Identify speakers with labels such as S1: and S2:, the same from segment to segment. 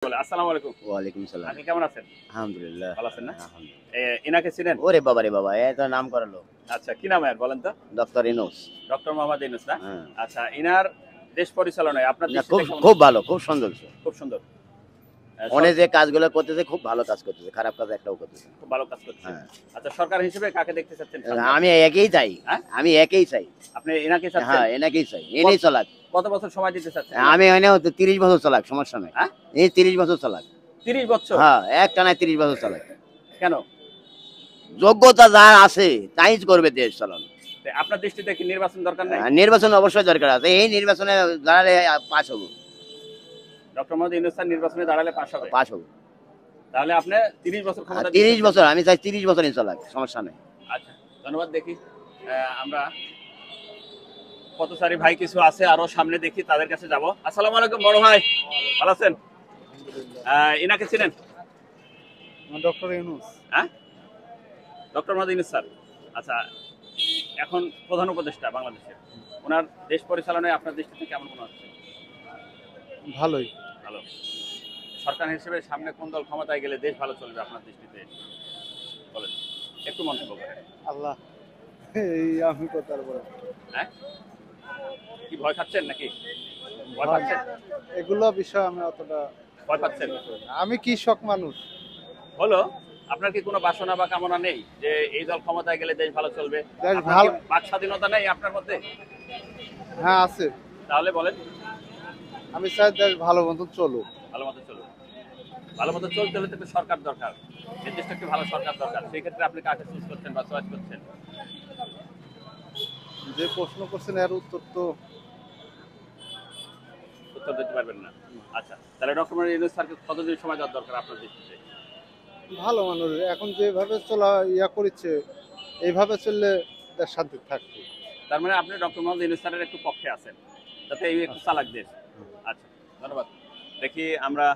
S1: আসসালামু আলাইকুম।
S2: ওয়ালাইকুম সালাম।
S1: আপনি কেমন আছেন?
S2: আলহামদুলিল্লাহ।
S1: ভালো আছেন না?
S2: আলহামদুলিল্লাহ।
S1: ইনাকে চিনেন?
S2: ওরে বাবা রে বাবা, এ তো নাম করালো।
S1: আচ্ছা, কি নাম এর বলেন তো?
S2: ডক্টর ইউনূস।
S1: ডক্টর মোহাম্মদ ইউনূস না?
S2: হ্যাঁ।
S1: আচ্ছা, ইনার দেশ পরিচালনায় আপনার
S2: না,
S1: দৃষ্টিতে কেমন?
S2: খুব ভালো, খুব সুন্দর।
S1: খুব সুন্দর।
S2: উনি যে কাজগুলো করতেছে খুব ভালো কাজ করতেছে, খারাপ কাজ একটাও করতেছে না।
S1: খুব ভালো কাজ করছে।
S2: হ্যাঁ।
S1: আচ্ছা, সরকার হিসেবে কাকে দেখতে চাচ্ছেন সামনে?
S2: আমি একেই চাই।
S1: হ্যাঁ?
S2: আমি একেই চাই।
S1: আপনি ইনাকে চাচ্ছেন?
S2: হ্যাঁ, এনাকেই চাই। এনেই চালাক।
S1: কত বছর সময় দিতে চাচ্ছেন?
S2: আমি এনেও 30 বছর চালাক, সমস্যা নাই।
S1: হ্যাঁ?
S2: এই 30 বছর চালাক।
S1: 30 বছর?
S2: হ্যাঁ, একটানায় 30 বছর চালাক।
S1: কেন?
S2: যোগ্যতা যার আছে তাই করবে দেশ চালানো।
S1: আপনার দৃষ্টিতে কি নির্বাচন দরকার নাই?
S2: নির্বাচন অবশ্যই দরকার আছে। এই নির্বাচনে দাঁড়ালে পাস হবো।
S1: ডক্টর মোহাম্মদ ইউনূস স্যার নির্বাচনে দাঁড়ালে পাস হবে?
S2: পাস হবো।
S1: তাহলে আপনি 30 বছর ক্ষমতা
S2: 30 বছর আমি চাই, 30 বছর ইনশাআল্লাহ, সমস্যা নেই।
S1: আচ্ছা, ধন্যবাদ। দেখি আমরা পথচারী ভাই কিছু আছে আরো সামনে, দেখি তাদের কাছে যাব। আসসালামু আলাইকুম বড় ভাই, ভালো আছেন? ইনাকে চিনেন?
S3: ডক্টর ইউনূস।
S1: হ্যাঁ, ডক্টর মোহাম্মদ ইউনূস স্যার। আচ্ছা, এখন প্রধান উপদেষ্টা বাংলাদেশের, ওনার দেশ পরিচালনায় আপনার দৃষ্টিতে কেমন মনে হচ্ছে?
S3: ভালোই।
S1: ভালো। সরকার হিসেবে সামনে কোন দল ক্ষমতায় গেলে দেশ ভালো চলবে আপনার দৃষ্টিতে বলেন, একটু মন্তব্য করেন।
S3: আল্লাহ, এই আমি কথা বলবো।
S1: হ্যাঁ, কি ভয় খাচ্ছেন নাকি? ভয় পাচ্ছেন?
S3: এগুলো বিষয় আমি অতটা
S1: ভয় পাচ্ছেন?
S3: আমি কৃষক মানুষ।
S1: হলো, আপনার কি কোনো বাসনা বা কামনা নেই যে এই দল ক্ষমতায় গেলে দেশ ভালো চলবে?
S3: দেশ
S1: আপনার
S3: ভালো।
S1: কি বাক স্বাধীনতা নেই আপনার মধ্যে?
S3: হ্যাঁ, আছে।
S1: তাহলে বলেন।
S3: আমি চাই দেশ ভালো মতো চলুক।
S1: ভালো মতো চলুন। ভালো মতো চলতে হলে তো একটা সরকার দরকার, নির্দিষ্ট একটি ভালো সরকার দরকার। সেই ক্ষেত্রে আপনি কাকে চুজ করছেন বা চয়েস করছেন?
S3: যে প্রশ্ন করছেন এর উত্তর তো
S1: উত্তর দিতে পারবেন না। আচ্ছা, তাহলে ডক্টর মোহাম্মদ ইউনূস স্যারকে কতদিন সময় দেওয়ার দরকার আপনার দৃষ্টিতে?
S3: ভালো মানুষ। এখন যেভাবে চলা করছে, এইভাবে চললে দেশ শান্তি থাকবে।
S1: তার মানে আপনি ডক্টর মোহাম্মদ ইউনূস স্যারের একটু পক্ষে আছেন, যাতে এই একটু চালাক দেশ। আচ্ছা, ধন্যবাদ। দেখি আমরা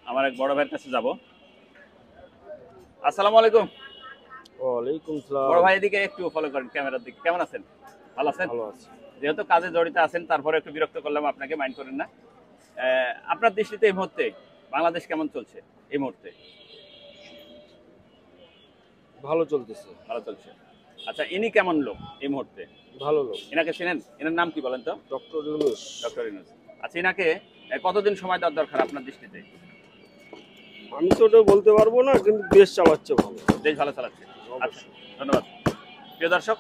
S1: আমার এক বড় ভাইয়ের কাছে যাব। আসসালামু আলাইকুম।
S4: ওয়ালাইকুম সালাম।
S1: বড় ভাই এদিকে একটু ফলো করেন ক্যামেরার দিকে। কেমন আছেন? ভালো আছেন?
S4: ভালো আছি।
S1: যেহেতু কাজে জড়িত আছেন, তারপরে একটু বিরক্ত করলাম আপনাকে, মাইন্ড করেন না। আপনার দৃষ্টিতে এই মুহূর্তে বাংলাদেশ কেমন চলছে? এই মুহূর্তে
S4: ভালো চলতেছে।
S1: ভালো চলছে। আচ্ছা, ইনি কেমন লোক এই মুহূর্তে?
S4: ভালো লোক।
S1: এনাকে চেনেন? এনার নাম কি বলেন তো?
S4: ডক্টর ইউনূস।
S1: ডক্টর ইউনূস। আচ্ছা, এনাকে কতদিন সময় দেওয়ার দরকার আপনার দৃষ্টিতে?
S4: আমি তো ওটা বলতে পারবো না, কিন্তু দেশ চালাচ্ছে ভালো।
S1: দেশ ভালো চালাচ্ছে। আচ্ছা, ধন্যবাদ। প্রিয় দর্শক,